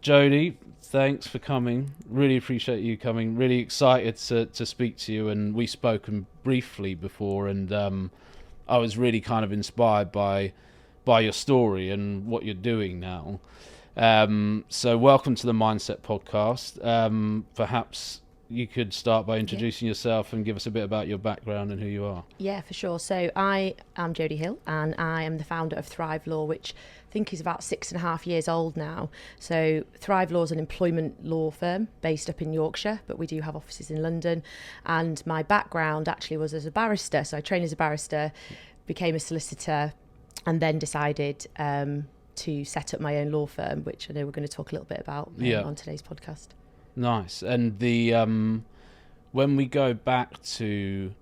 Jodie, thanks for coming. Really appreciate you coming. Really excited to speak to you. And we've spoken briefly before, and I was really kind of inspired by your story and what you're doing now. So welcome to the Mindset Podcast. Perhaps you could start by introducing yourself and give us a bit about your background and who you are. Yeah, for sure. So I am Jodie Hill, and I am the founder of Thrive Law, which I think is about 6.5 years old now. So Thrive Law is an employment law firm based up in Yorkshire, but we do have offices in London. And my background actually was as a barrister. So I trained as a barrister, became a solicitor, and then decided to set up my own law firm, which I know we're going to talk a little bit about on today's podcast. Nice. And the when we go back to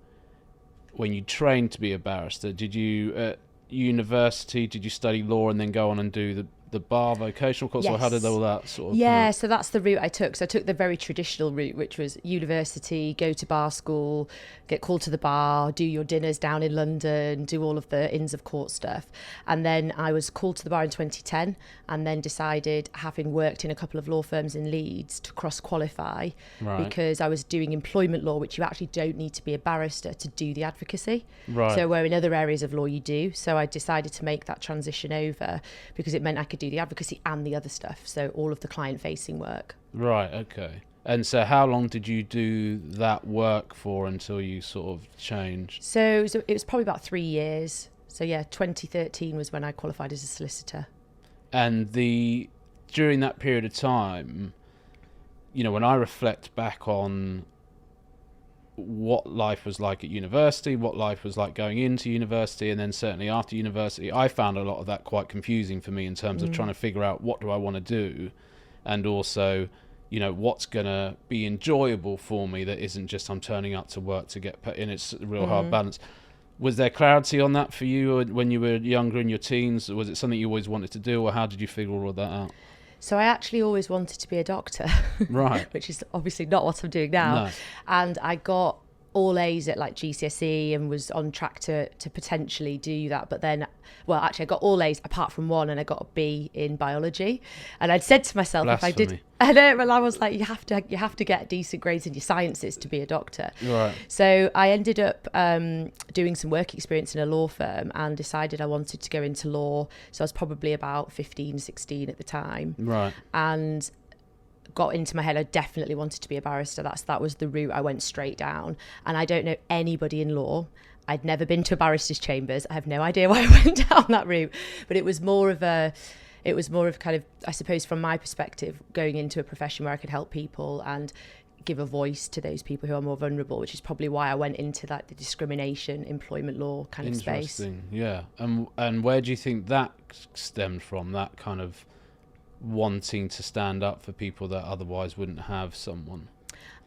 when you trained to be a barrister, did you at university, did you study law and then go on and do the bar vocational course? Yes. Or how did all that sort of So that's the route I took. So I took the very traditional route, which was university, go to bar school, get called to the bar, do your dinners down in London, do all of the Inns of Court stuff. And then I was called to the bar in 2010 and then decided, having worked in a couple of law firms in Leeds, to cross-qualify because I was doing employment law, which you actually don't need to be a barrister to do the advocacy. Right. So where in other areas of law you do. So I decided to make that transition over because it meant I could do the advocacy and the other stuff, so all of the client-facing work. Right, okay. And so how long did you do that work for until you sort of changed? So it was probably about 3 years. So yeah, 2013 was when I qualified as a solicitor. And during that period of time, you know, when I reflect back on what life was like at university, what life was like going into university, and then certainly after university, I found a lot of that quite confusing for me in terms of trying to figure out what do I want to do, and also, you know, what's going to be enjoyable for me that isn't just I'm turning up to work to get paid, and it's a real hard balance. Was there clarity on that for you when you were younger in your teens? Was it something you always wanted to do, or how did you figure all of that out? So I actually always wanted to be a doctor, right? Which is obviously not what I'm doing now. No. And I got all A's at like GCSE and was on track to potentially do that. But then, well, actually I got all A's apart from one, and I got a B in biology. And I'd said to myself, Blasphemy. if I did, I know, well, I was like, you have to get decent grades in your sciences to be a doctor. Right. So I ended up doing some work experience in a law firm and decided I wanted to go into law. So I was probably about 15, 16 at the time. Right. And got into my head I definitely wanted to be a barrister. That was the route I went straight down. And I don't know anybody in law. I'd never been to a barrister's chambers. I have no idea why I went down that route. But it was more of kind of, I suppose, from my perspective, going into a profession where I could help people and give a voice to those people who are more vulnerable, which is probably why I went into the discrimination, employment law kind of space. Interesting, yeah. And where do you think that stemmed from, that kind of wanting to stand up for people that otherwise wouldn't have someone?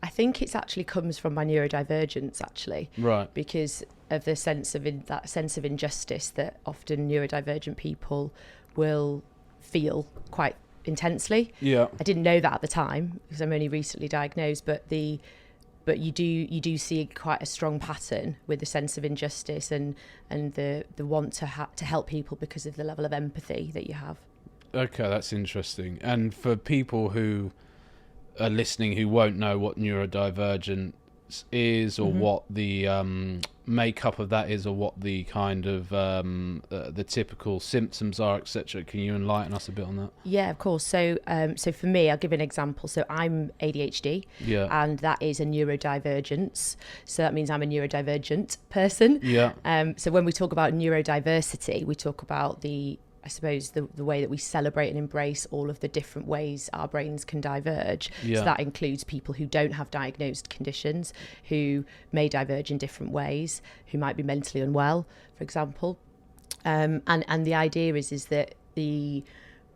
I think it actually comes from my neurodivergence, actually. Right. Because of the sense of that sense of injustice that often neurodivergent people will feel quite intensely. Yeah. I didn't know that at the time because I'm only recently diagnosed, but you do see quite a strong pattern with the sense of injustice and the want to help people because of the level of empathy that you have. Okay, that's interesting. And for people who are listening who won't know what neurodivergence is, or what the makeup of that is, or what the kind of the typical symptoms are, etc., can you enlighten us a bit on that? Yeah, of course. So for me, I'll give an example. So I'm ADHD, and that is a neurodivergence. So that means I'm a neurodivergent person. Yeah. So when we talk about neurodiversity, we talk about I suppose the way that we celebrate and embrace all of the different ways our brains can diverge. Yeah. So that includes people who don't have diagnosed conditions, who may diverge in different ways, who might be mentally unwell, for example. And the idea is that the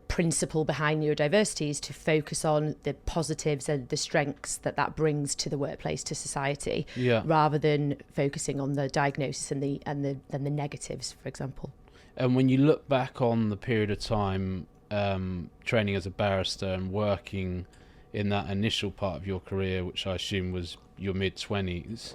principle behind neurodiversity is to focus on the positives and the strengths that brings to the workplace, to society, rather than focusing on the diagnosis and the negatives, for example. And when you look back on the period of time training as a barrister and working in that initial part of your career, which I assume was your mid-20s,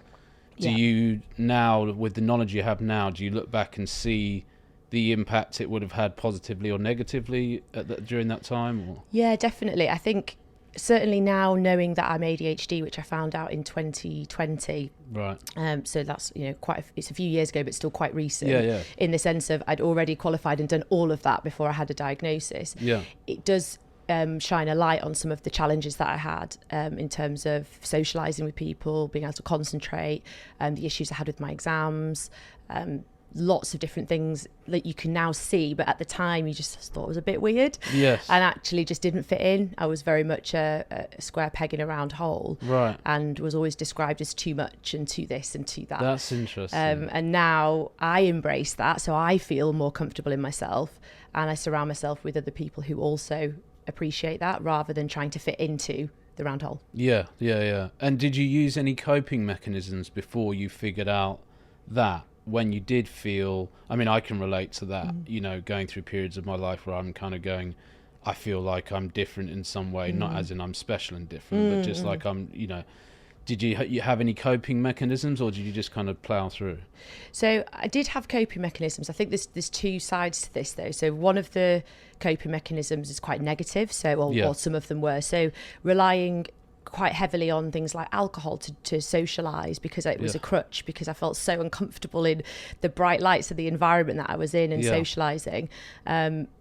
do you now, with the knowledge you have now, do you look back and see the impact it would have had positively or negatively during that time? Or? Yeah, definitely. I think certainly now knowing that I'm ADHD, which I found out in 2020. Right. So that's, it's a few years ago, but still quite recent. Yeah. In the sense of I'd already qualified and done all of that before I had a diagnosis. Yeah. It does shine a light on some of the challenges that I had in terms of socialising with people, being able to concentrate, the issues I had with my exams, lots of different things that you can now see, but at the time you just thought it was a bit weird. Yes. And actually just didn't fit in. I was very much a square peg in a round hole. Right. And was always described as too much and too this and too that. That's interesting. And now I embrace that, so I feel more comfortable in myself, and I surround myself with other people who also appreciate that, rather than trying to fit into the round hole. Yeah. And did you use any coping mechanisms before you figured out that? When you did feel, I mean, I can relate to that, going through periods of my life where I'm kind of going, I feel like I'm different in some way, not as in I'm special and different, but just like I'm, did you have any coping mechanisms, or did you just kind of plow through? So I did have coping mechanisms. I think there's two sides to this though. So one of the coping mechanisms is quite negative. Or some of them were. So relying quite heavily on things like alcohol to socialise, because it was a crutch, because I felt so uncomfortable in the bright lights of the environment that I was in and socialising.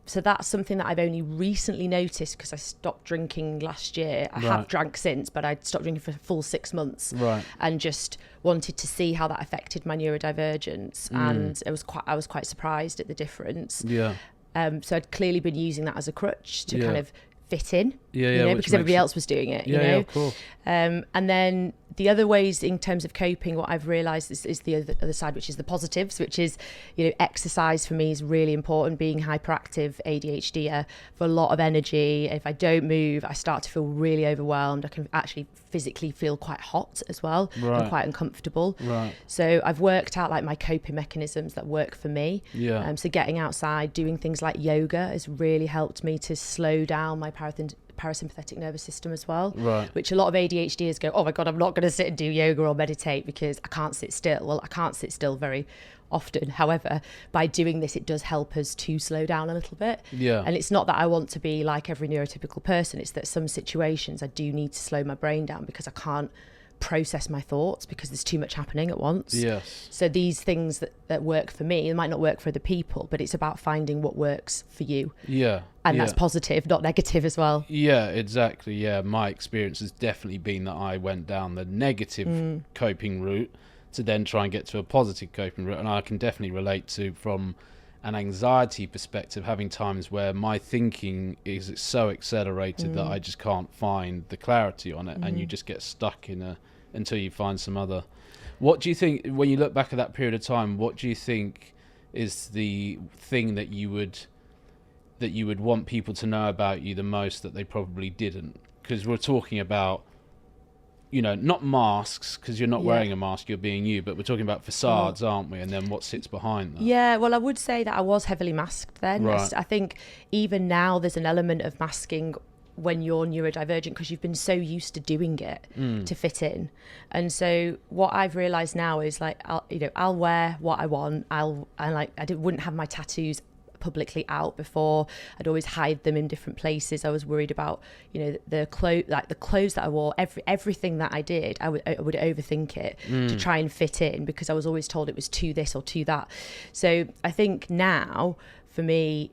So that's something that I've only recently noticed, because I stopped drinking last year. I have drank since, but I stopped drinking for a full 6 months, and just wanted to see how that affected my neurodivergence. And I was quite surprised at the difference. So I'd clearly been using that as a crutch to kind of fit in, because everybody else was doing it, of course. And then the other ways in terms of coping, what I've realised is the other side, which is the positives, which is, exercise for me is really important. Being hyperactive ADHD, for a lot of energy. If I don't move, I start to feel really overwhelmed. I can actually physically feel quite hot as well, and quite uncomfortable. So I've worked out like my coping mechanisms that work for me. So getting outside, doing things like yoga has really helped me to slow down my parasympathetic nervous system as well, which a lot of ADHDers go, oh my God, I'm not going to sit and do yoga or meditate because I can't sit still. Well, I can't sit still very often. However, by doing this, it does help us to slow down a little bit. And it's not that I want to be like every neurotypical person. It's that some situations I do need to slow my brain down, because I can't process my thoughts because there's too much happening at once. So these things that work for me, it might not work for other people, but it's about finding what works for you. And that's positive, not negative as well. Exactly. My experience has definitely been that I went down the negative coping route to then try and get to a positive coping route. And I can definitely relate to, from an anxiety perspective, having times where my thinking is so accelerated that I just can't find the clarity on it, and you just get stuck until you find some other. What do you think, when you look back at that period of time, what do you think is the thing that you would want people to know about you the most that they probably didn't? Because we're talking about, not masks, because you're not wearing a mask, you're being you, but we're talking about facades, aren't we? And then what sits behind that. Well, I would say that I was heavily masked then. I think even now there's an element of masking when you're neurodivergent, because you've been so used to doing it to fit in. And so what I've realized now is like, I'll wear what I want. I wouldn't have my tattoos publicly out before. I'd always hide them in different places. I was worried about, the clothes that I wore, everything that I did, I would overthink it to try and fit in, because I was always told it was too this or too that. So I think now, for me,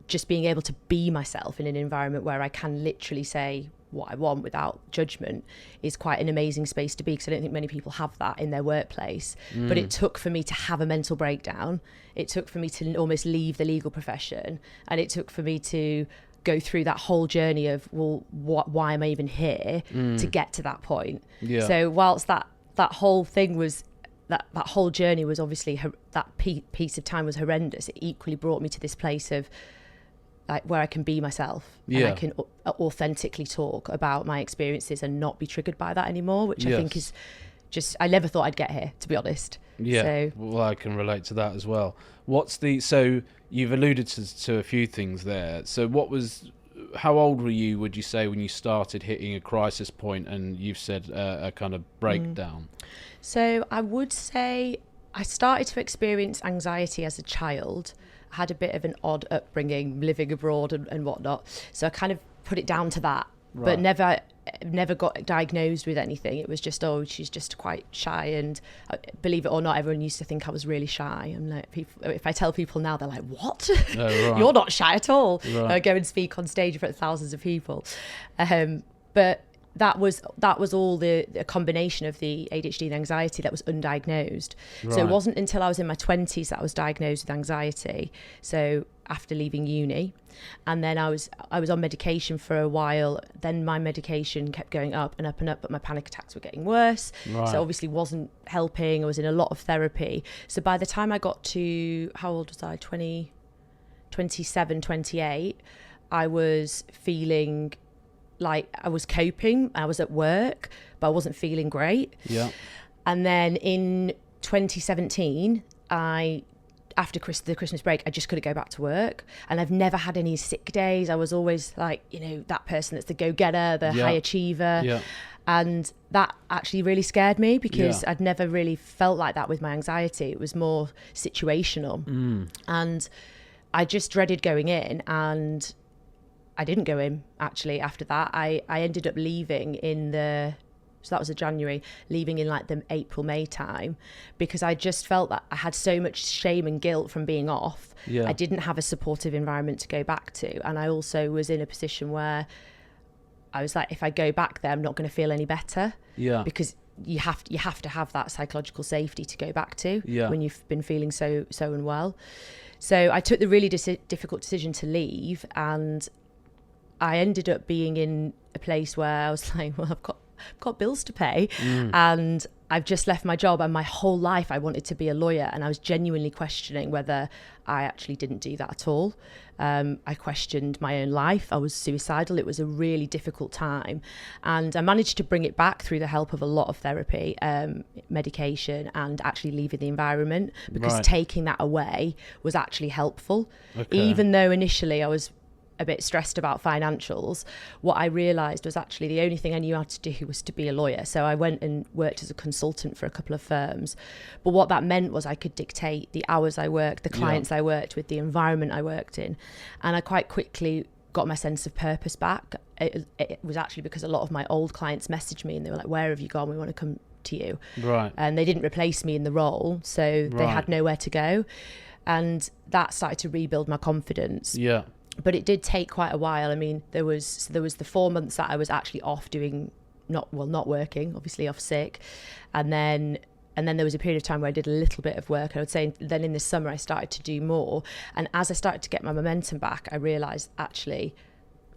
just being able to be myself in an environment where I can literally say what I want without judgment is quite an amazing space to be, because I don't think many people have that in their workplace. But it took for me to have a mental breakdown. It took for me to almost leave the legal profession, and it took for me to go through that whole journey of, well, why am I even here, to get to that point. So whilst that whole thing was, that whole journey was obviously, that piece of time was horrendous, it equally brought me to this place of like where I can be myself, and I can authentically talk about my experiences and not be triggered by that anymore, which I think is just, I never thought I'd get here, to be honest. Well, I can relate to that as well. So you've alluded to a few things there. So how old were you, would you say, when you started hitting a crisis point, and you've said a kind of breakdown? So I would say I started to experience anxiety as a child, had a bit of an odd upbringing, living abroad and whatnot. So I kind of put it down to that, but never got diagnosed with anything. It was just, oh, she's just quite shy. And believe it or not, everyone used to think I was really shy. I'm like, if I tell people now, they're like, what? Oh, right. You're not shy at all. Right. I go and speak on stage in front of thousands of people. But that was all a combination of the ADHD and anxiety that was undiagnosed. Right. So it wasn't until I was in my 20s that I was diagnosed with anxiety. So after leaving uni, and then I was on medication for a while. Then my medication kept going up and up and up, but my panic attacks were getting worse. Right. So obviously wasn't helping. I was in a lot of therapy. So by the time I got to, how old was I? 27, 28, I was feeling like I was coping. I was at work, but I wasn't feeling great. Yeah. And then in 2017, after the Christmas break, I just couldn't go back to work. And I've never had any sick days. I was always like, that person that's the go-getter, the high achiever. Yeah. And that actually really scared me because I'd never really felt like that with my anxiety. It was more situational. And I just dreaded going in, and I didn't go in, actually, after that. I ended up leaving so that was January, leaving in like the April, May time, because I just felt that I had so much shame and guilt from being off. Yeah. I didn't have a supportive environment to go back to. And I also was in a position where I was like, if I go back there, I'm not going to feel any better. Yeah. Because you have to have that psychological safety to go back to when you've been feeling so unwell. So I took the really difficult decision to leave, and I ended up being in a place where I was like, well, I've got bills to pay, and I've just left my job, and my whole life I wanted to be a lawyer, and I was genuinely questioning whether I actually didn't do that at all. I questioned my own life. I was suicidal. It was a really difficult time, and I managed to bring it back through the help of a lot of therapy, medication, and actually leaving the environment, because taking that away was actually helpful. Even though initially I was a bit stressed about financials, what I realised was actually the only thing I knew how to do was to be a lawyer. So I went and worked as a consultant for a couple of firms. But what that meant was I could dictate the hours I worked, the clients I worked with, the environment I worked in. And I quite quickly got my sense of purpose back. It was actually because a lot of my old clients messaged me and they were like, where have you gone? We want to come to you. Right. And they didn't replace me in the role, so they had nowhere to go. And that started to rebuild my confidence. Yeah. But it did take quite a while. I mean, there was the 4 months that I was actually off not working, obviously off sick. And then there was a period of time where I did a little bit of work. I would say then in the summer I started to do more. And as I started to get my momentum back, I realised actually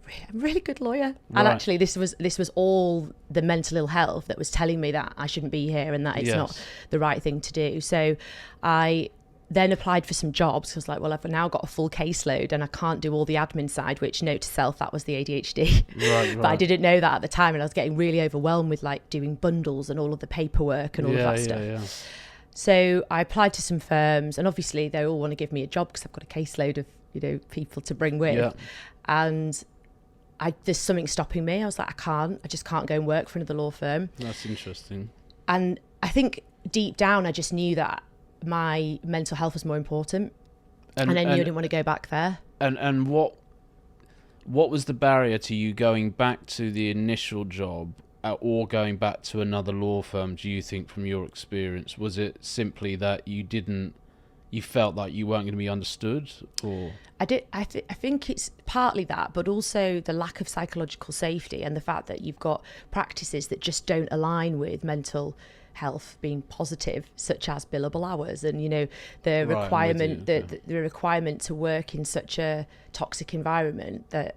I'm a really good lawyer. Right. And actually this was all the mental ill health that was telling me that I shouldn't be here and that it's not the right thing to do. So I then applied for some jobs. I was like, well, I've now got a full caseload and I can't do all the admin side, which, note to self, that was the ADHD. Right. But I didn't know that at the time, and I was getting really overwhelmed with like doing bundles and all of the paperwork and all of that stuff. Yeah. So I applied to some firms, and obviously they all want to give me a job because I've got a caseload of people to bring with. Yeah. And there's something stopping me. I was like, I just can't go and work for another law firm. That's interesting. And I think deep down I just knew that my mental health was more important, and I knew I didn't want to go back there. And what was the barrier to you going back to the initial job or going back to another law firm, do you think, from your experience? Was it simply that you felt like you weren't going to be understood? Or I think it's partly that, but also the lack of psychological safety and the fact that you've got practices that just don't align with mental health being positive, such as billable hours, and the requirement the requirement to work in such a toxic environment that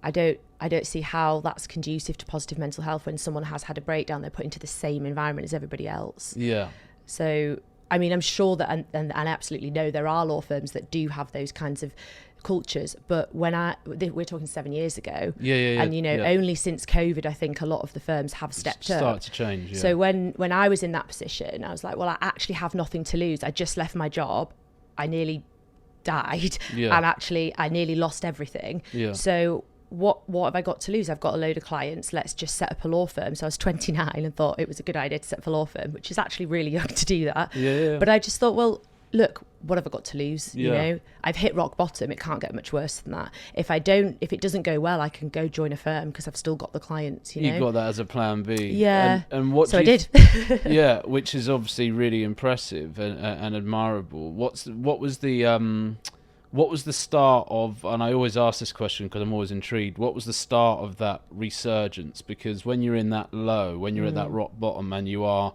I don't see how that's conducive to positive mental health. When someone has had a breakdown, they're put into the same environment as everybody else. Yeah. So I mean, I'm sure that, and I absolutely know there are law firms that do have those kinds of cultures, but we're talking 7 years ago, and only since COVID, I think a lot of the firms have stepped up. Started to change. Yeah. So when I was in that position, I was like, well, I actually have nothing to lose. I just left my job. I nearly died, and actually I nearly lost everything. Yeah. So what have I got to lose? I've got a load of clients. Let's just set up a law firm. So I was 29 and thought it was a good idea to set up a law firm, which is actually really young to do that. Yeah. But I just thought, well, look, what have I got to lose? You know, I've hit rock bottom. It can't get much worse than that. If it doesn't go well, I can go join a firm because I've still got the clients, you know. You've got that as a plan B. Yeah. And what so I did. Yeah, which is obviously really impressive and admirable. What was the start of, and I always ask this question because I'm always intrigued, what was the start of that resurgence? Because when you're in that low, when you're at that rock bottom and you are,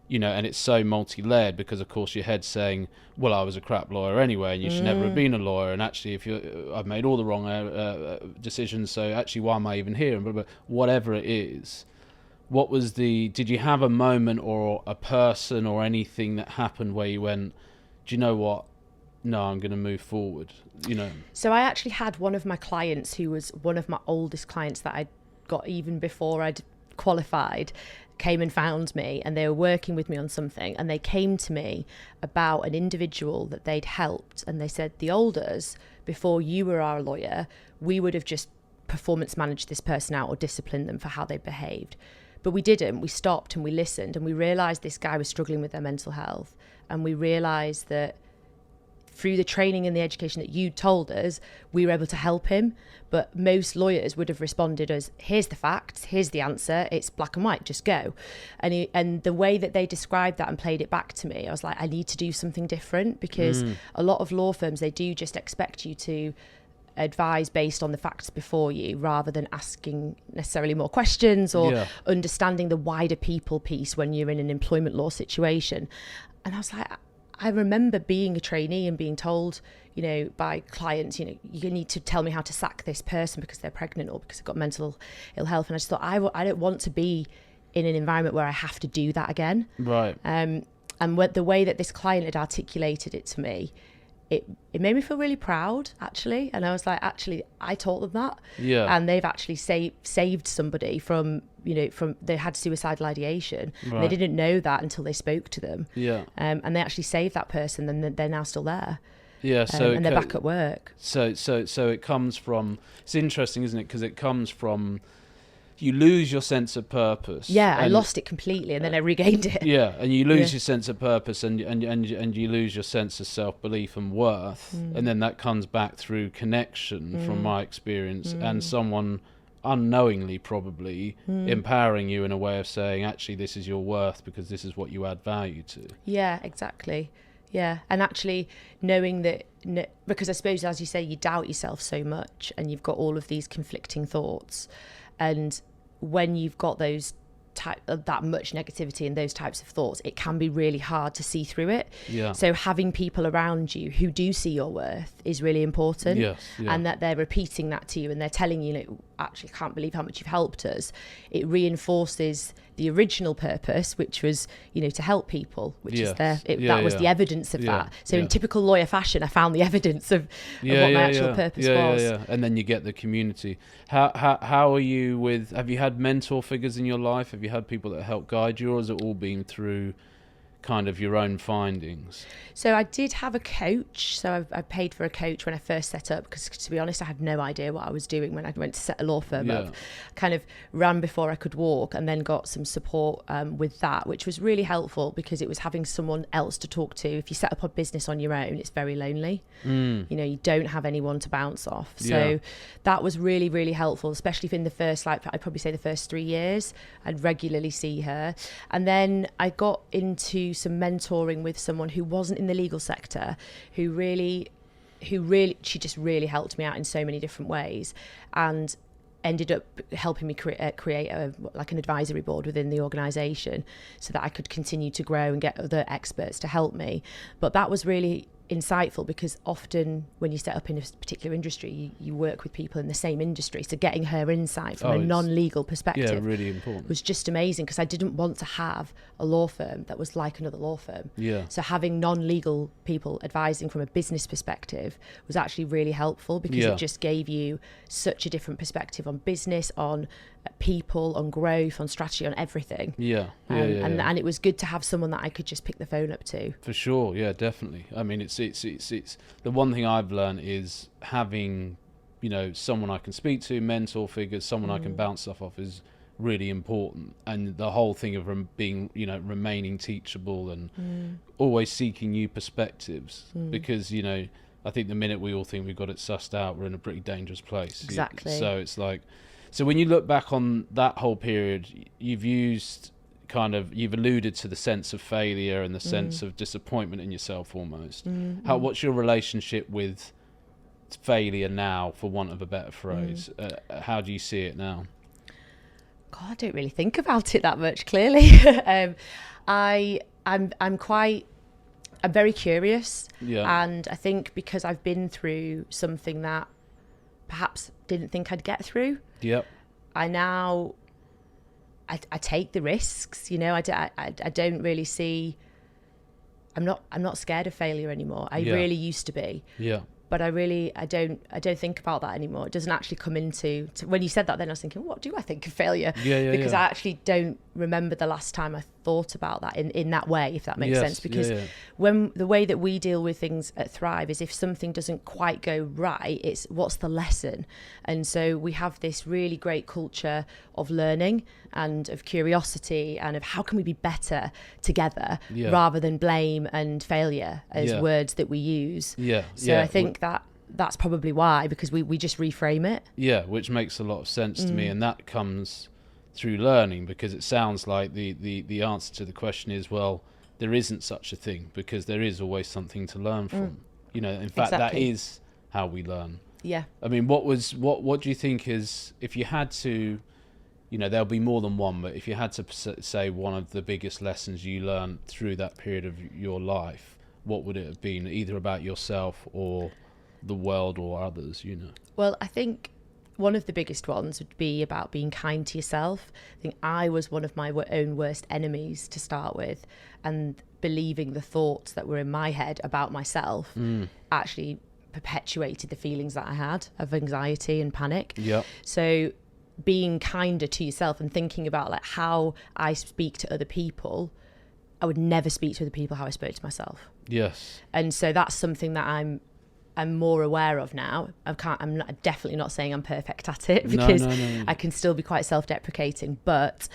you know, and it's so multi-layered because of course your head's saying, well, I was a crap lawyer anyway and you should never have been a lawyer, and actually I've made all the wrong decisions, so actually why am I even here, and blah, blah, whatever it is. Did you have a moment or a person or anything that happened where you went, do you know what, no, I'm going to move forward, you know? So I actually had one of my clients who was one of my oldest clients that I'd got even before I'd qualified, came and found me, and they were working with me on something, and they came to me about an individual that they'd helped, and they said, the Olders, before you were our lawyer, we would have just performance managed this person out or disciplined them for how they behaved. But we didn't. We stopped and we listened, and we realised this guy was struggling with their mental health, and we realised that through the training and the education that you told us, we were able to help him. But most lawyers would have responded as, here's the facts, here's the answer, it's black and white, just go. And the way that they described that and played it back to me, I was like, I need to do something different, because a lot of law firms, they do just expect you to advise based on the facts before you, rather than asking necessarily more questions or understanding the wider people piece when you're in an employment law situation. And I was like, I remember being a trainee and being told, you know, by clients, you know, you need to tell me how to sack this person because they're pregnant or because they've got mental ill health. And I just thought, I don't want to be in an environment where I have to do that again. Right. And the way that this client had articulated it to me, it made me feel really proud, actually. And I was like, actually, I taught them that. Yeah. And they've actually saved somebody from, you know, they had suicidal ideation. Right. And they didn't know that until they spoke to them. Yeah. And they actually saved that person, and they're now still there. Yeah. So and they're back at work. So it comes from, it's interesting, isn't it? Because it comes from, you lose your sense of purpose. Yeah, I lost it completely, and then I regained it. Yeah, and you lose your sense of purpose, and you lose your sense of self-belief and worth, and then that comes back through connection, from my experience, and someone unknowingly probably empowering you in a way of saying, actually, this is your worth because this is what you add value to. Yeah, exactly. Yeah, and actually knowing that, because I suppose, as you say, you doubt yourself so much, and you've got all of these conflicting thoughts. And when you've got that much negativity and those types of thoughts, it can be really hard to see through it. Yeah. So having people around you who do see your worth is really important. Yes, yeah. And that they're repeating that to you, and they're telling you, actually, I can't believe how much you've helped us. It reinforces the original purpose, which was, to help people, which is that was the evidence of that. So in typical lawyer fashion, I found the evidence of what my actual purpose was. Yeah. And then you get the community. How are you with, have you had mentor figures in your life? Have you had people that help guide you, or has it all been through kind of your own findings? So I did have a coach. So I paid for a coach when I first set up, because to be honest, I had no idea what I was doing when I went to set a law firm up. Kind of ran before I could walk, and then got some support with that, which was really helpful, because it was having someone else to talk to. If you set up a business on your own, it's very lonely. You don't have anyone to bounce off. So that was really, really helpful, especially if in the first, I'd probably say the first 3 years, I'd regularly see her. And then I got into some mentoring with someone who wasn't in the legal sector, who she just really helped me out in so many different ways, and ended up helping me create an advisory board within the organisation, so that I could continue to grow and get other experts to help me. But that was really insightful, because often when you set up in a particular industry, you work with people in the same industry, so getting her insight from a non-legal perspective really important. was just amazing, because I didn't want to have a law firm that was like another law firm. So having non-legal people advising from a business perspective was actually really helpful, because it just gave you such a different perspective on business, on people, on growth, on strategy, on everything. And it was good to have someone that I could just pick the phone up to. For sure, yeah, definitely. I mean, it's the one thing I've learned is having, someone I can speak to, mentor figures, someone I can bounce stuff off is really important, and the whole thing of being, you know, remaining teachable and always seeking new perspectives, because, you know, I think the minute we all think we've got it sussed out, we're in a pretty dangerous place. Exactly. So it's like, so when you look back on that whole period, you've alluded to the sense of failure and the sense of disappointment in yourself almost. What's your relationship with failure now, for want of a better phrase? How do you see it now? God, I don't really think about it that much, clearly. I'm very curious. Yeah. And I think because I've been through something that perhaps didn't think I'd get through, Yep. I take the risks, you know. I don't really see, I'm not scared of failure anymore. I really used to be. Yeah. But I don't think about that anymore. It doesn't actually come into, when you said that, then I was thinking, what do I think of failure? Because I actually don't remember the last time I thought about that in that way, if that makes sense. Because when the way that we deal with things at Thrive is, if something doesn't quite go right, it's what's the lesson? And so we have this really great culture of learning and of curiosity and of how can we be better together, rather than blame and failure as words that we use. So I think that's probably why, because we just reframe it. Yeah, which makes a lot of sense to me, and that comes through learning, because it sounds like the answer to the question is, well, there isn't such a thing, because there is always something to learn from. You know, in fact, that is how we learn. Yeah. I mean, what do you think is, if you had to, you know, there'll be more than one, but if you had to say one of the biggest lessons you learned through that period of your life, what would it have been, either about yourself or the world or others, you know? Well, I think one of the biggest ones would be about being kind to yourself. I think I was one of my own worst enemies to start with, and believing the thoughts that were in my head about myself actually perpetuated the feelings that I had of anxiety and panic. Yeah. So being kinder to yourself and thinking about like how I speak to other people, I would never speak to other people how I spoke to myself. Yes. And so that's something that I'm more aware of now. I'm definitely not saying I'm perfect at it, because no. I can still be quite self-deprecating, but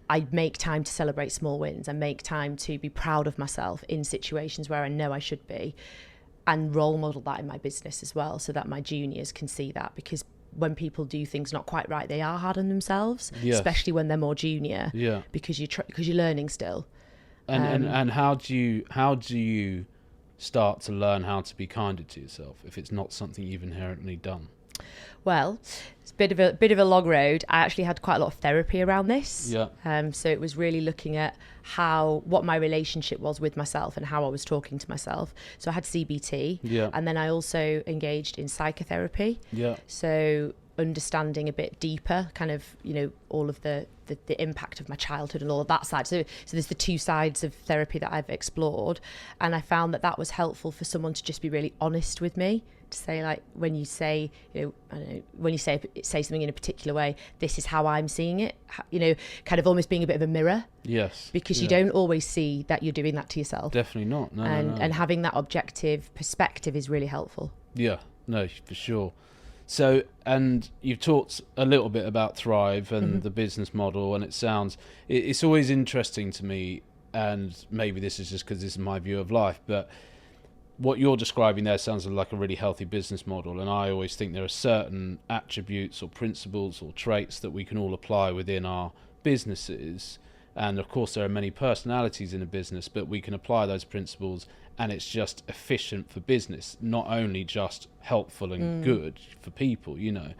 I make time to celebrate small wins. I make time to be proud of myself in situations where I know I should be, and role model that in my business as well, so that my juniors can see that, because when people do things not quite right, they are hard on themselves, especially when they're more junior, because you're learning still. And how do you start to learn how to be kinder to yourself if it's not something you've inherently done? Well, it's a bit of a long road. I actually had quite a lot of therapy around this. Yeah. So it was really looking at what my relationship was with myself and how I was talking to myself. So I had CBT. Yeah. And then I also engaged in psychotherapy. Yeah. So understanding a bit deeper, kind of, you know, all of the impact of my childhood and all of that side. So there's the two sides of therapy that I've explored, and I found that was helpful for someone to just be really honest with me, to say, like, when you say, you know, I don't know, when you say something in a particular way, this is how I'm seeing it, you know, kind of almost being a bit of a mirror. Yes. Because you don't always see that you're doing that to yourself. Definitely not. No. And having that objective perspective is really helpful. Yeah, no, for sure. So, and you've talked a little bit about Thrive and the business model, and it's always interesting to me, and maybe this is just because this is my view of life, but what you're describing there sounds like a really healthy business model, and I always think there are certain attributes or principles or traits that we can all apply within our businesses, and of course there are many personalities in a business, but we can apply those principles and it's just efficient for business, not only just helpful and good for people, you know.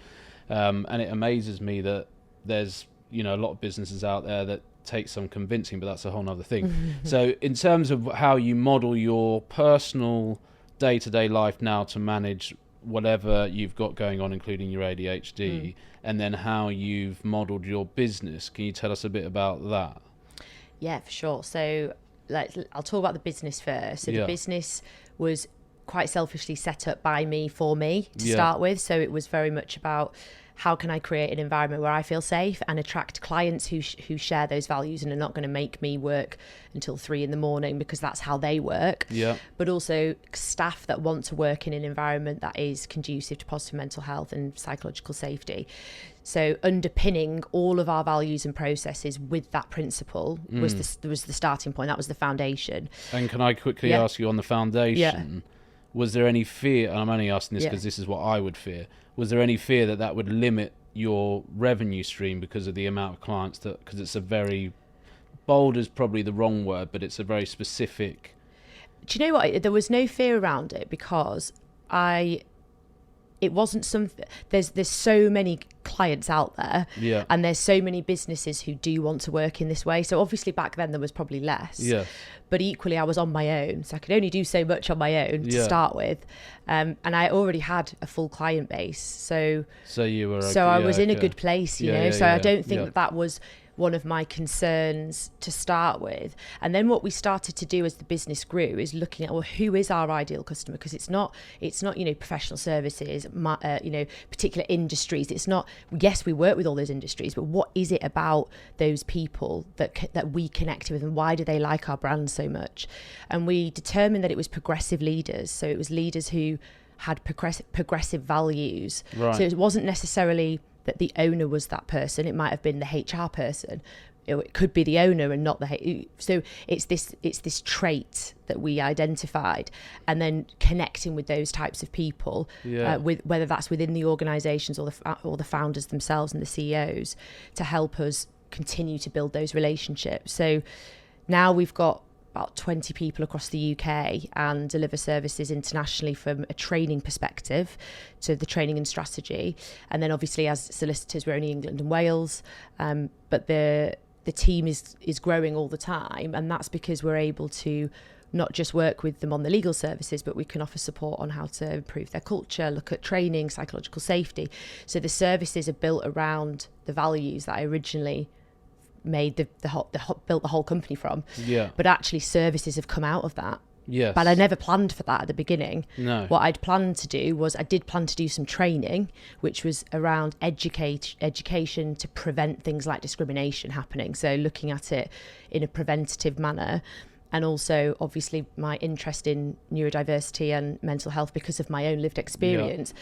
And it amazes me that there's, you know, a lot of businesses out there that take some convincing, but that's a whole other thing. So in terms of how you model your personal day-to-day life now to manage whatever you've got going on, including your ADHD, and then how you've modeled your business, can you tell us a bit about that? Yeah, for sure. So I'll talk about the business first. So the business was quite selfishly set up by me for me to start with. So it was very much about how can I create an environment where I feel safe and attract clients who share those values and are not going to make me work until 3 a.m. because that's how they work. Yeah. But also staff that want to work in an environment that is conducive to positive mental health and psychological safety. So underpinning all of our values and processes with that principle was the starting point. That was the foundation. And can I quickly ask you on the foundation, was there any fear, and I'm only asking this because this is what I would fear, was there any fear that that would limit your revenue stream because of the amount of clients that, because it's a very, bold is probably the wrong word, but it's a very specific. Do you know what? There was no fear around it because it wasn't something, there's so many clients out there, and there's so many businesses who do want to work in this way. So obviously back then there was probably less, but equally I was on my own, so I could only do so much on my own to start with, and I already had a full client base, so you were I was in a good place, you know. So I don't think that was one of my concerns to start with. And then what we started to do as the business grew is looking at, well, who is our ideal customer? Because it's not you know, professional services, you know, particular industries. It's not, yes, we work with all those industries, but what is it about those people that we connect with, and why do they like our brand so much? And we determined that it was progressive leaders. So it was leaders who had progressive values. So it wasn't necessarily that the owner was that person. It might have been the HR person. It could be the owner and not the so it's this trait that we identified, and then connecting with those types of people, with whether that's within the organisations or the founders themselves and the CEOs, to help us continue to build those relationships. So now we've got about 20 people across the UK and deliver services internationally from a training perspective, so the training and strategy. And then obviously as solicitors, we're only England and Wales, but the team is growing all the time, and that's because we're able to not just work with them on the legal services, but we can offer support on how to improve their culture, look at training, psychological safety. So the services are built around the values that I originally made built the whole company from. But actually services have come out of that. But I never planned for that at the beginning. No. What I'd planned to do was I did plan to do some training, which was around education to prevent things like discrimination happening. So looking at it in a preventative manner. And also, obviously, my interest in neurodiversity and mental health, because of my own lived experience,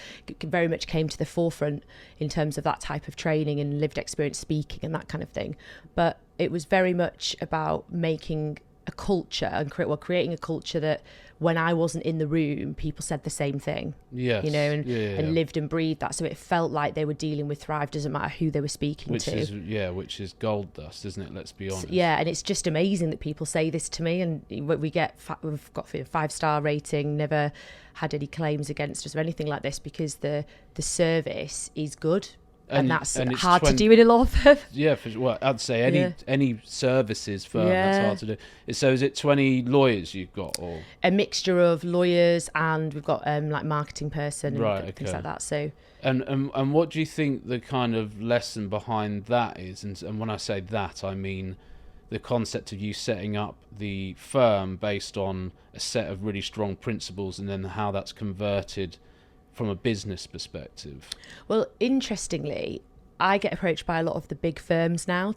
very much came to the forefront in terms of that type of training and lived experience speaking and that kind of thing. But it was very much about making a culture and creating a culture that when I wasn't in the room, people said the same thing, you know, and lived and breathed that. So it felt like they were dedealing with Thrive, doesn't matter who they were speaking to. Which is gold dust, isn't it? Let's be honest. And it's just amazing that people say this to me, and we've got a 5-star rating, never had any claims against us or anything like this, because the service is good. And that's hard to do in a law firm. I'd say any services firm, that's hard to do. So is it 20 lawyers you've got? Or a mixture of lawyers, and we've got like marketing person and things like that. So and what do you think the kind of lesson behind that is? And when I say that, I mean the concept of you setting up the firm based on a set of really strong principles, and then how that's converted from a business perspective. Well, interestingly, I get approached by a lot of the big firms now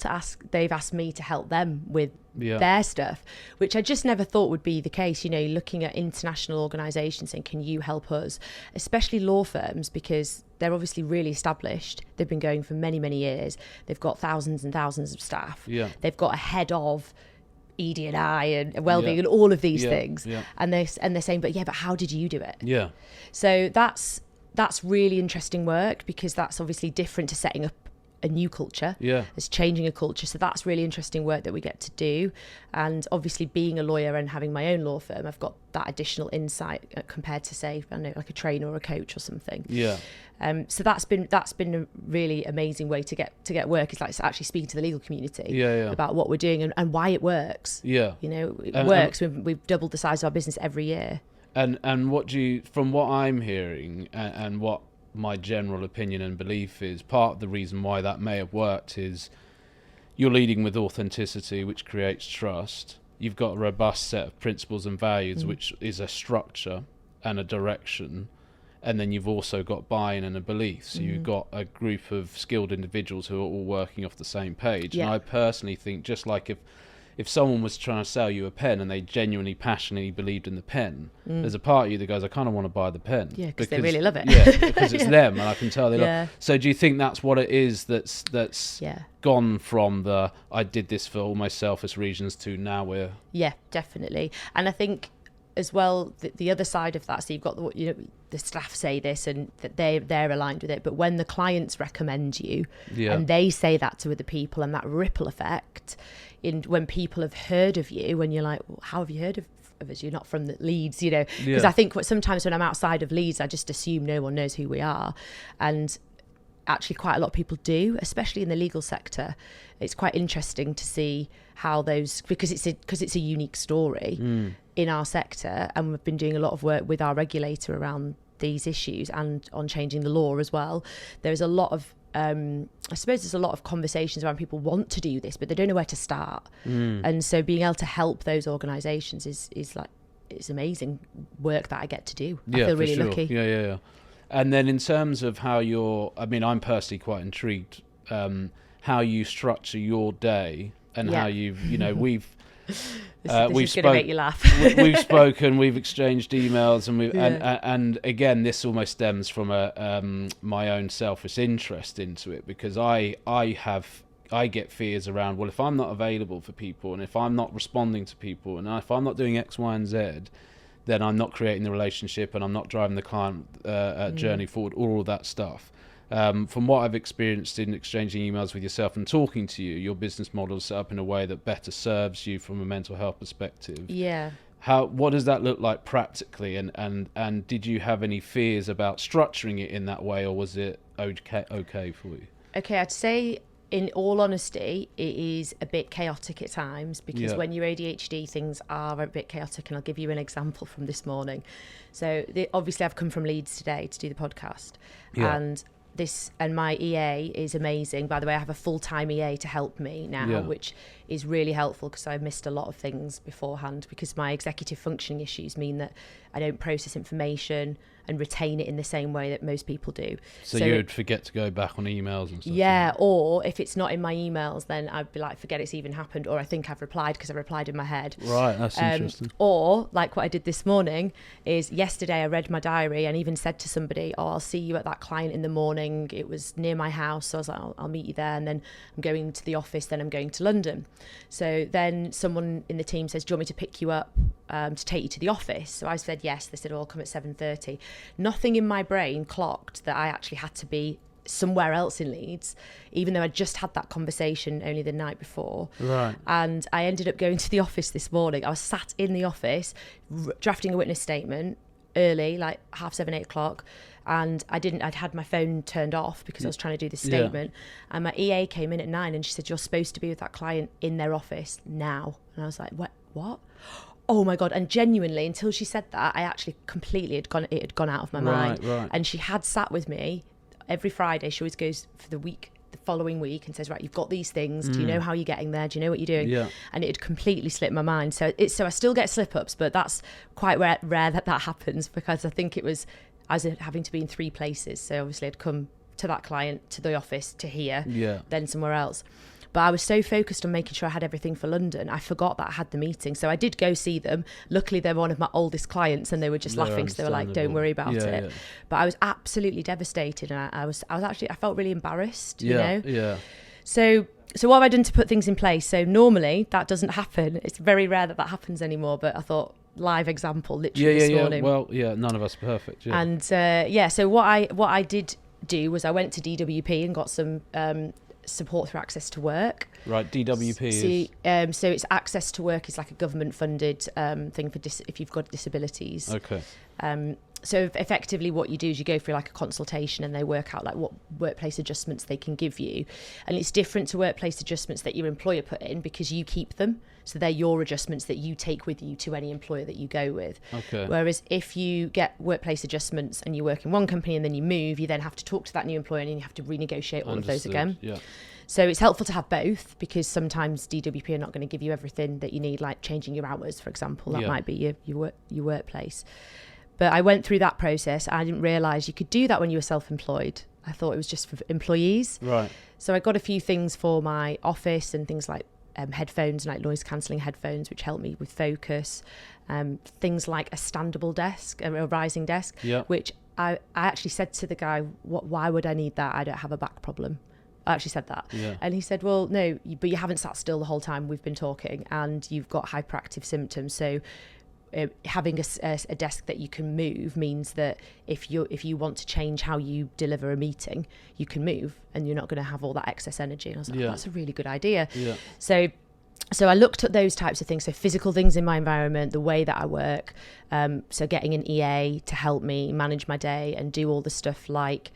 they've asked me to help them with their stuff, which I just never thought would be the case. You know, looking at international organisations saying, can you help us? Especially law firms, because they're obviously really established. They've been going for many, many years. They've got thousands and thousands of staff. They've got a head of ED&I and wellbeing and all of these things, and they're saying, but how did you do it? So that's really interesting work, because that's obviously different to setting up a new culture. It's changing a culture. So that's really interesting work that we get to do. And obviously being a lawyer and having my own law firm, I've got that additional insight compared to, say, I don't know, like a trainer or a coach or something. So that's been a really amazing way to get work. It's like actually speaking to the legal community about what we're doing and why it works. You know, it works. We've doubled the size of our business every year. And what do you, from what I'm hearing, and what my general opinion and belief is, part of the reason why that may have worked is you're leading with authenticity, which creates trust. You've got a robust set of principles and values, which is a structure and a direction. and then you've also got buy-in and a belief. So you've got a group of skilled individuals who are all working off the same page. Yeah. And I personally think, just like if someone was trying to sell you a pen and they genuinely, passionately believed in the pen, there's a part of you that goes, I kind of want to buy the pen. Yeah, because they really love it. Yeah, because it's them, and I can tell they love Yeah. it. So do you think that's what it is that's Yeah. gone from the, I did this for all my selfish reasons, to now we're... Yeah, definitely. And I think as well, the other side of that, so you've got the staff say this and that they're aligned with it, but when the clients recommend you and they say that to other people, and that ripple effect when people have heard of you, when you're like, well, how have you heard of us? You're not from the Leeds, because I think sometimes when I'm outside of Leeds, I just assume no one knows who we are, and actually quite a lot of people do, especially in the legal sector. It's quite interesting to see how those, because it's a unique story in our sector, and we've been doing a lot of work with our regulator around these issues and on changing the law as well. There's a lot of I suppose there's a lot of conversations around people want to do this, but they don't know where to start. And so being able to help those organisations is like, it's amazing work that I get to do. I feel really lucky. Yeah. And then in terms of how I'm personally quite intrigued how you structure your day and how we've this is going to make you laugh. We've spoken, we've exchanged emails, and and again, this almost stems from my own selfish interest into it, because I get fears around, well, if I'm not available for people, and if I'm not responding to people, and if I'm not doing X, Y, and Z, then I'm not creating the relationship, and I'm not driving the client journey forward, all of that stuff. From what I've experienced in exchanging emails with yourself and talking to you, your business model is set up in a way that better serves you from a mental health perspective. Yeah. What does that look like practically? And did you have any fears about structuring it in that way, or was it okay for you? Okay, I'd say in all honesty, it is a bit chaotic at times, because when you're ADHD, things are a bit chaotic. And I'll give you an example from this morning. So obviously I've come from Leeds today to do the podcast, and my EA is amazing. By the way, I have a full-time EA to help me now, which is really helpful, because I missed a lot of things beforehand, because my executive functioning issues mean that I don't process information and retain it in the same way that most people do. So you'd forget to go back on emails and stuff? Yeah, or if it's not in my emails, then I'd be like, forget it's even happened, or I think I've replied because I replied in my head. Right, that's interesting. Or, like what I did this morning, is yesterday I read my diary and even said to somebody, I'll see you at that client in the morning. It was near my house, so I was like, I'll meet you there, and then I'm going to the office, then I'm going to London. So then someone in the team says, do you want me to pick you up to take you to the office? So I said yes. They said, I'll come at 7:30. Nothing in my brain clocked that I actually had to be somewhere else in Leeds, even though I just had that conversation only the night before. Right. And I ended up going to the office this morning. I was sat in the office drafting a witness statement early, like 7:30, 8 o'clock. And I'd had my phone turned off because I was trying to do this statement. And my EA came in at 9 and she said, you're supposed to be with that client in their office now. And I was like, what? Oh my God. And genuinely, until she said that, I actually completely it had gone out of my mind. Right. And she had sat with me every Friday. She always goes for the following week and says, right, you've got these things. Do you know how you're getting there? Do you know what you're doing? Yeah. And it had completely slipped my mind. So I still get slip-ups, but that's quite rare that happens, because I think I was having to be in 3 places. So obviously I'd come to that client, to the office, to here, then somewhere else. But I was so focused on making sure I had everything for London, I forgot that I had the meeting. So I did go see them. Luckily, they're one of my oldest clients, and they were just laughing. So they were like, don't worry about it. Yeah. But I was absolutely devastated. And I felt really embarrassed, you know? Yeah. So what have I done to put things in place? So normally that doesn't happen. It's very rare that happens anymore. But I thought, live example, literally this morning. Well, none of us are perfect. Yeah. And so what I did do was I went to DWP and got some support through Access to Work. Right, DWP so it's Access to Work is like a government funded thing for if you've got disabilities. Okay. So effectively what you do is you go through like a consultation, and they work out like what workplace adjustments they can give you. And it's different to workplace adjustments that your employer put in, because you keep them. So they're your adjustments that you take with you to any employer that you go with. Okay. Whereas if you get workplace adjustments and you work in one company and then you move, you then have to talk to that new employer and you have to renegotiate all of those again. Yeah. So it's helpful to have both, because sometimes DWP are not going to give you everything that you need, like changing your hours, for example. That might be your workplace. But I went through that process. I didn't realise you could do that when you were self-employed. I thought it was just for employees. Right. So I got a few things for my office and things like headphones, like noise cancelling headphones, which help me with focus. Things like a standable desk, a rising desk, which I actually said to the guy, why would I need that? I don't have a back problem. I actually said that. Yeah. And he said, well, no, but you haven't sat still the whole time we've been talking, and you've got hyperactive symptoms. So having a desk that you can move means that if you want to change how you deliver a meeting, you can move, and you're not going to have all that excess energy. And I was like, that's a really good idea. Yeah. So I looked at those types of things. So physical things in my environment, the way that I work. So getting an EA to help me manage my day and do all the stuff like,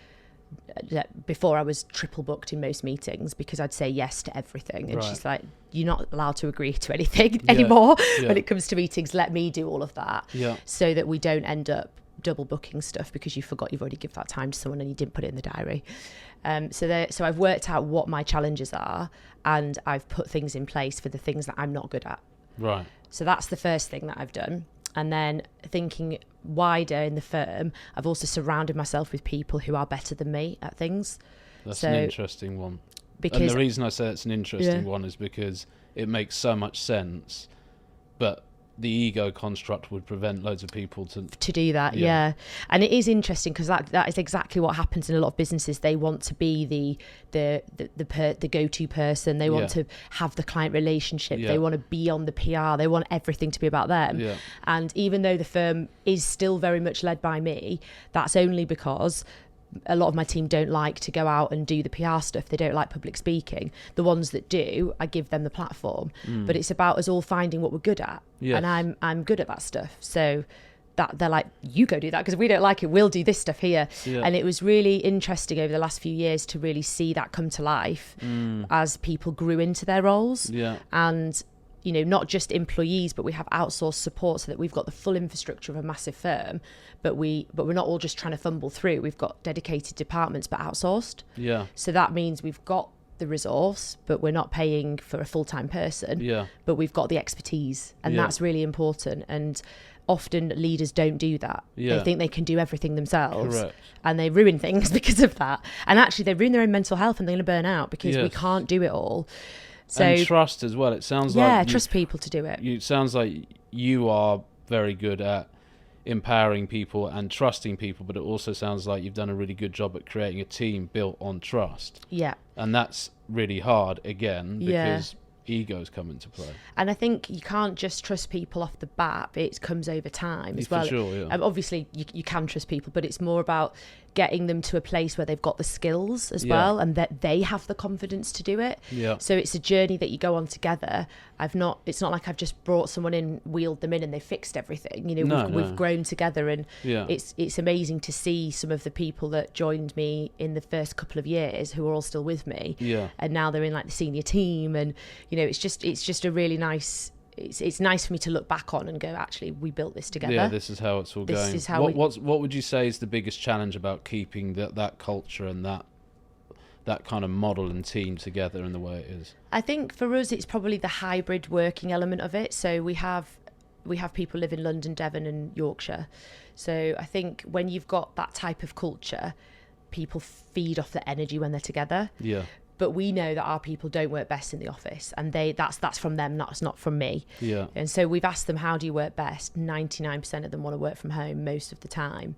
before I was triple booked in most meetings because I'd say yes to everything, and she's like, you're not allowed to agree to anything anymore when it comes to meetings. Let me do all of that, so that we don't end up double booking stuff because you forgot you've already given that time to someone and you didn't put it in the diary. So I've worked out what my challenges are, and I've put things in place for the things that I'm not good at. Right. So that's the first thing that I've done. And then thinking wider in the firm, I've also surrounded myself with people who are better than me at things. That's an interesting one. Because, and the reason I say it's an interesting one is because it makes so much sense, but the ego construct would prevent loads of people to do that. And it is interesting because that is exactly what happens in a lot of businesses. They want to be the go-to person. They want to have the client relationship. They want to be on the PR. They want everything to be about them. And even though the firm is still very much led by me, that's only because a lot of my team don't like to go out and do the PR stuff. They don't like public speaking. The ones that do, I give them the platform. But it's about us all finding what we're good at. And I'm good at that stuff. So that they're like, you go do that because we don't like it. We'll do this stuff here. And it was really interesting over the last few years to really see that come to life as people grew into their roles. And you know, not just employees, but we have outsourced support so that we've got the full infrastructure of a massive firm, but we're not all just trying to fumble through. We've got dedicated departments, but outsourced. So that means we've got the resource, but we're not paying for a full-time person, but we've got the expertise, and that's really important. And often leaders don't do that. They think they can do everything themselves. And they ruin things because of that. And actually they ruin their own mental health, and they're going to burn out because we can't do it all. So, and trust as well. It sounds like trust people to do it. It sounds like you are very good at empowering people and trusting people, but it also sounds like you've done a really good job at creating a team built on trust. And that's really hard again because egos come into play. And I think you can't just trust people off the bat. It comes over time as well. For sure, obviously you can trust people, but it's more about getting them to a place where they've got the skills as well, and that they have the confidence to do it. So it's a journey that you go on together. It's not like I've just brought someone in, wheeled them in, and they fixed everything. You know, we've grown together, and it's amazing to see some of the people that joined me in the first couple of years who are all still with me. And now they're in like the senior team, and you know, it's just a really nice. It's nice for me to look back on and go, actually, we built this together. Yeah, this is how it's all going. Is how what would you say is the biggest challenge about keeping that culture and that kind of model and team together in the way it is? I think for us, it's probably the hybrid working element of it. So we have people live in London, Devon and Yorkshire. So I think when you've got that type of culture, people feed off the energy when they're together. But we know that our people don't work best in the office, and that's from them, that's not from me. And so we've asked them, how do you work best? 99% of them want to work from home most of the time.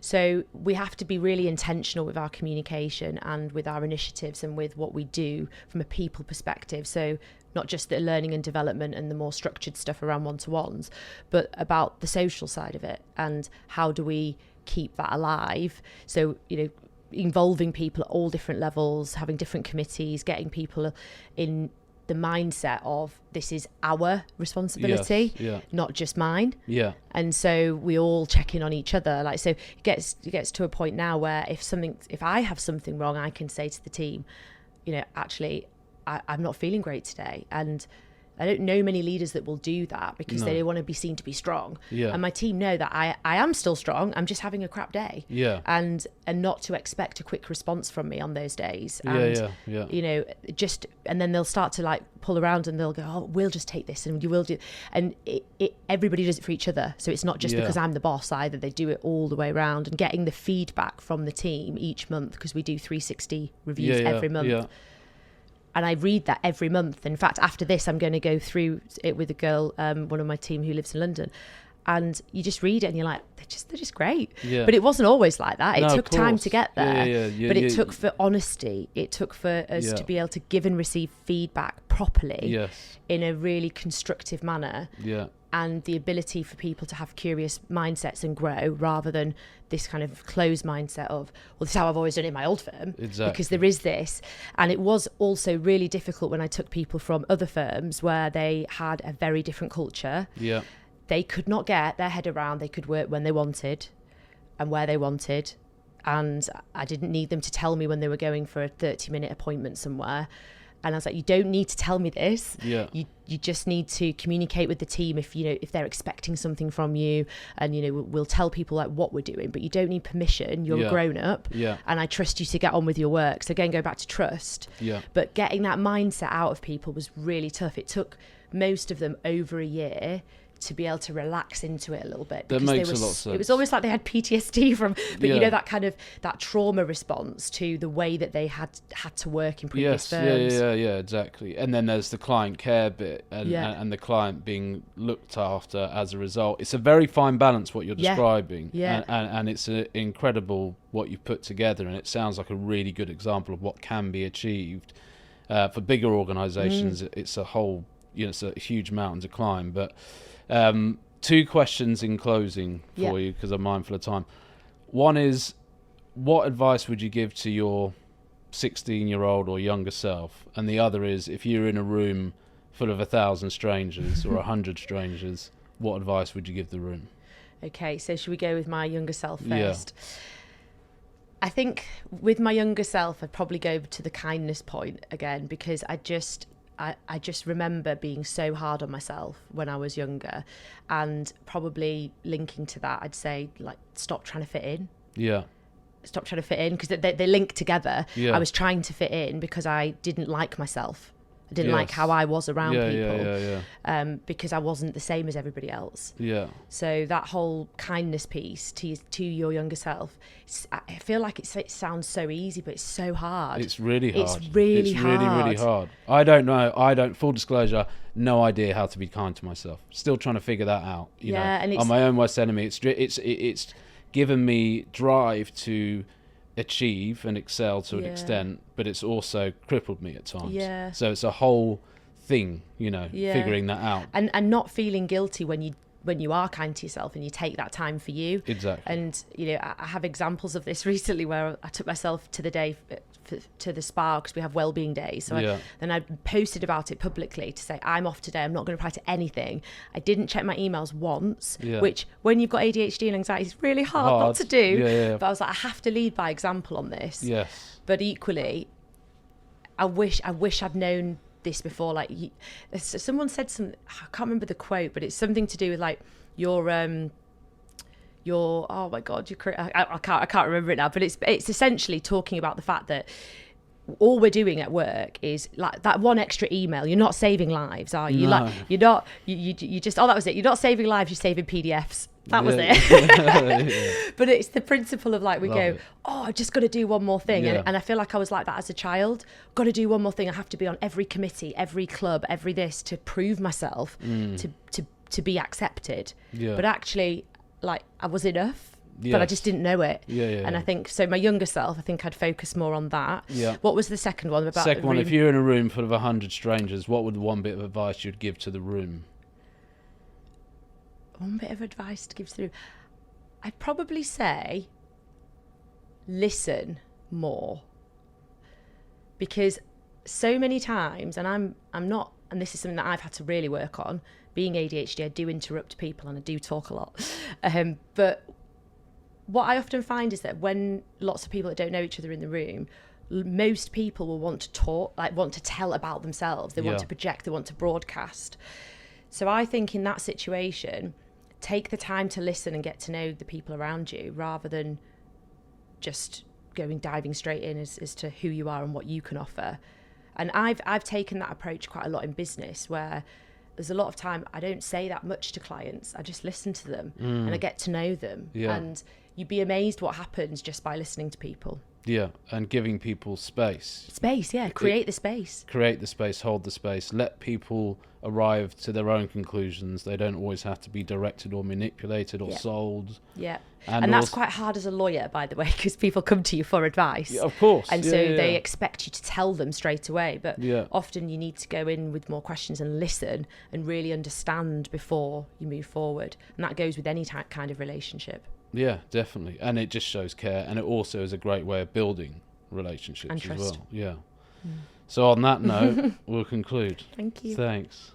So we have to be really intentional with our communication and with our initiatives and with what we do from a people perspective. So not just the learning and development and the more structured stuff around one-to-ones, but about the social side of it, and how do we keep that alive? So, you know, involving people at all different levels, having different committees, getting people in the mindset of this is our responsibility, not just mine. And so we all check in on each other. Like, so it gets to a point now where if I have something wrong, I can say to the team, you know, actually, I'm not feeling great today, and I don't know many leaders that will do that because No. they want to be seen to be strong. Yeah. And my team know that I am still strong. I'm just having a crap day. Yeah. And not to expect a quick response from me on those days. And, Yeah. you know, and then they'll start to like pull around and they'll go, oh, we'll just take this and you will do. And everybody does it for each other. So it's not just because I'm the boss either. They do it all the way around, and getting the feedback from the team each month, because we do 360 reviews every month. Yeah. And I read that every month. In fact, after this, I'm going to go through it with a girl, one of my team who lives in London. And you just read it and you're like, they're just great. Yeah. But it wasn't always like that. It took time to get there. But it took for honesty. It took for us to be able to give and receive feedback properly in a really constructive manner. Yeah. And the ability for people to have curious mindsets and grow, rather than this kind of closed mindset of, well, this is how I've always done it in my old firm. Exactly. Because there is this. And it was also really difficult when I took people from other firms where they had a very different culture. Yeah. They could not get their head around. They could work when they wanted and where they wanted. And I didn't need them to tell me when they were going for a 30-minute appointment somewhere. And I was like, you don't need to tell me this. Yeah. You just need to communicate with the team if they're expecting something from you, and we'll tell people like what we're doing, but you don't need permission. You're a grown up. Yeah. And I trust you to get on with your work. So again, go back to trust. Yeah. But getting that mindset out of people was really tough. It took most of them over a year to be able to relax into it a little bit. That makes a lot of sense. It was almost like they had PTSD from, but that kind of that trauma response to the way that they had to work in previous firms. Yeah, exactly. And then there's the client care bit and the client being looked after as a result. It's a very fine balance what you're describing. Yeah. And it's incredible what you've put together, and it sounds like a really good example of what can be achieved. For bigger organisations, it's a whole, it's a huge mountain to climb, but 2 questions in closing for you, because I'm mindful of time. One is, what advice would you give to your 16-year-old or younger self? And the other is, if you're in a room full of 1,000 strangers or 100 strangers, what advice would you give the room? Okay, so should we go with my younger self first? Yeah. I think with my younger self, I'd probably go to the kindness point again, because I just remember being so hard on myself when I was younger, and probably linking to that, I'd say, like, stop trying to fit in. Yeah. Stop trying to fit in, because they link together. Yeah. I was trying to fit in because I didn't like myself. I didn't like how I was around people because I wasn't the same as everybody else. Yeah. So that whole kindness piece to your younger self, I feel like it sounds so easy, but it's so hard. It's really hard. It's really hard. I don't know. Full disclosure, no idea how to be kind to myself. Still trying to figure that out. You know, and on my own worst enemy. It's given me drive to achieve and excel to an extent, but it's also crippled me at times. Yeah. So it's a whole thing, figuring that out. And not feeling guilty when you are kind to yourself and you take that time for you. Exactly. And I have examples of this recently where I took myself to the spa because we have wellbeing days. So I posted about it publicly to say, I'm off today, I'm not going to reply to anything. I didn't check my emails once, which when you've got ADHD and anxiety is really hard not to do. Yeah. But I was like, I have to lead by example on this. Yes. But equally, I wish I'd known this before. Like, someone said something, I can't remember the quote, but it's something to do with like your oh my god, I can't remember it now, but it's essentially talking about the fact that all we're doing at work is like that one extra email. You're not saving lives, are you? No. You just, that was it. You're not saving lives, you're saving PDFs. That was it. But it's the principle of like, I've just got to do one more thing. Yeah. And I feel like I was like that as a child. Got to do one more thing. I have to be on every committee, every club, every this, to prove myself, to be accepted. Yeah. But actually, like, I was enough. Yes. But I just didn't know it. And I think, so my younger self, I think I'd focus more on that. Yeah. What was the second one? Second one, if you're in a room full of 100 strangers, what would the one bit of advice you'd give to the room? One bit of advice to give to the room? I'd probably say listen more. Because so many times, and I'm not, and this is something that I've had to really work on, being ADHD, I do interrupt people and I do talk a lot. But what I often find is that when lots of people that don't know each other in the room, most people will want to talk, like want to tell about themselves. They want to project, they want to broadcast. So I think in that situation, take the time to listen and get to know the people around you, rather than just diving straight in as to who you are and what you can offer. And I've taken that approach quite a lot in business, where there's a lot of time I don't say that much to clients. I just listen to them and I get to know them. Yeah. And you'd be amazed what happens just by listening to people. Yeah, and giving people space. Create the space. Create the space, hold the space. Let people arrive to their own conclusions. They don't always have to be directed or manipulated or sold. Yeah. And that's quite hard as a lawyer, by the way, because people come to you for advice. Yeah, of course. And so they expect you to tell them straight away. But Yeah. often you need to go in with more questions and listen and really understand before you move forward. And that goes with any kind of relationship. Yeah, definitely. And it just shows care. And it also is a great way of building relationships And as trust. well. Yeah. So on that note, we'll conclude. Thank you. Thanks.